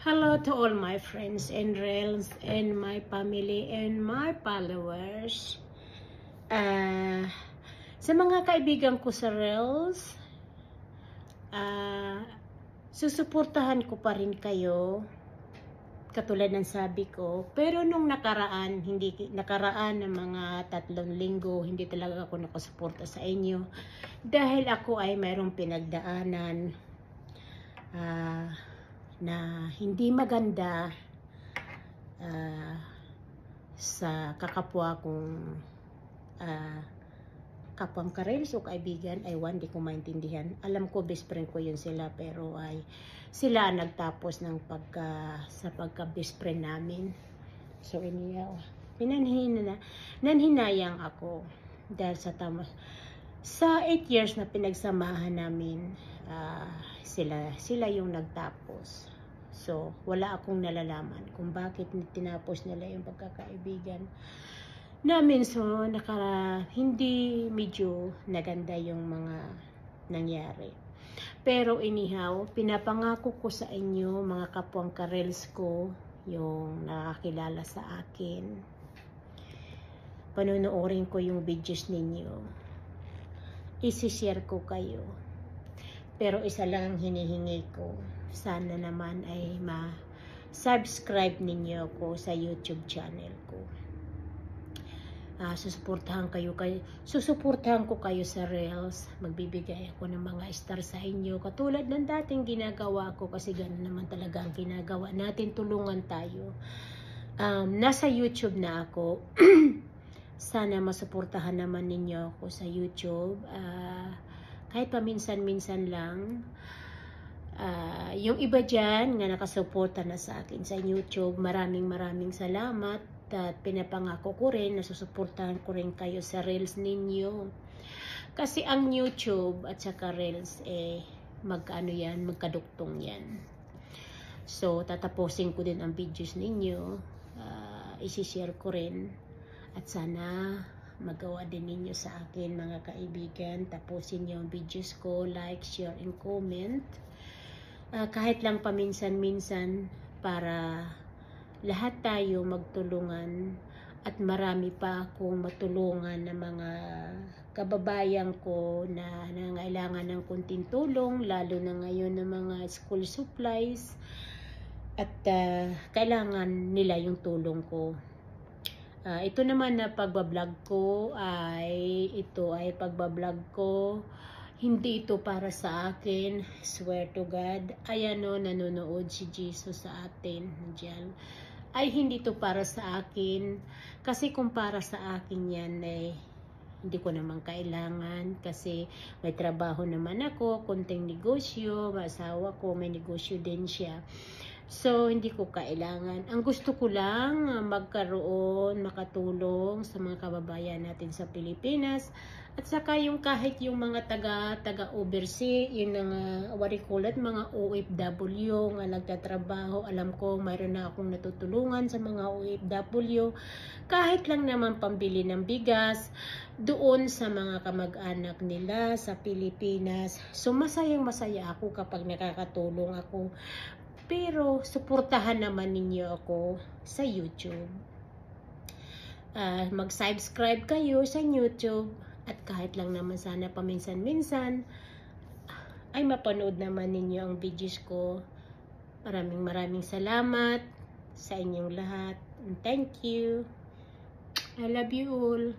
Hello to all my friends and reels and my family and my followers. Sa mga kaibigan ko sa reels, susuportahan ko pa rin kayo. Katulad ng sabi ko. Pero nung nakaraan ng mga 3 linggo, hindi talaga ako nakasuporta sa inyo. Dahil ako ay mayroong pinagdaanan na hindi maganda sa kakapwa kong kapwang karels o kaibigan. Di ko maintindihan. Alam ko best friend ko yun sila, pero ay sila nagtapos ng sa pagka best friend namin. So nanhinayang ako dahil sa 8 years na pinagsamahan namin, sila yung nagtapos. So wala akong nalalaman kung bakit tinapos nila yung pagkakaibigan namin. So hindi medyo naganda yung mga nangyari. Pero anyhow, pinapangako ko sa inyo mga kapwang karels ko, yung nakakilala sa akin, panonoorin ko yung videos ninyo, isi-share ko kayo. Pero isa lang ang hinihingi ko, sana naman ay ma-subscribe ninyo ako sa YouTube channel ko. Susuportahan ko kayo sa reels. Magbibigay ako ng mga star sa inyo, katulad ng dating ginagawa ko, kasi gano'n naman talaga ang ginagawa natin, tulungan tayo. Nasa YouTube na ako. Sana masuportahan naman ninyo ako sa YouTube, kahit paminsan-minsan lang. Yung iba dyan nga nakasuporta na sa akin sa YouTube, maraming salamat. At pinapangako ko rin na susuportahan ko rin kayo sa reels ninyo. Kasi ang YouTube at saka reels magkaduktong yan. So tatapusin ko din ang videos ninyo, isi-share ko rin, at sana magawa din ninyo sa akin mga kaibigan. Tapusin niyo ang videos ko, like, share, and comment. Kahit lang paminsan-minsan, para lahat tayo magtulungan, at marami pa akong matulungan ng mga kababayan ko na nangailangan ng kunting tulong, lalo na ngayon ng mga school supplies, at kailangan nila yung tulong ko. Ito naman na pagbablog ko hindi ito para sa akin. Swear to God, ayan o, nanonood si Jesus sa atin dyan. Ay hindi to para sa akin, kasi kung para sa akin yan, hindi ko naman kailangan, kasi may trabaho naman ako, konting negosyo, asawa ko may negosyo din siya. So hindi ko kailangan. Ang gusto ko lang makatulong sa mga kababayan natin sa Pilipinas, at saka yung kahit yung mga taga overseas, yung mga OFW nga nagtatrabaho. Alam ko mayroon na akong natutulungan sa mga OFW, kahit lang naman pambili ng bigas doon sa mga kamag-anak nila sa Pilipinas. So masaya ako kapag nakakatulong ako. Pero suportahan naman ninyo ako sa YouTube. Mag-subscribe kayo sa YouTube, at kahit lang naman sana paminsan-minsan ay mapanood naman ninyo ang videos ko. Maraming salamat sa inyong lahat. And thank you. I love you all.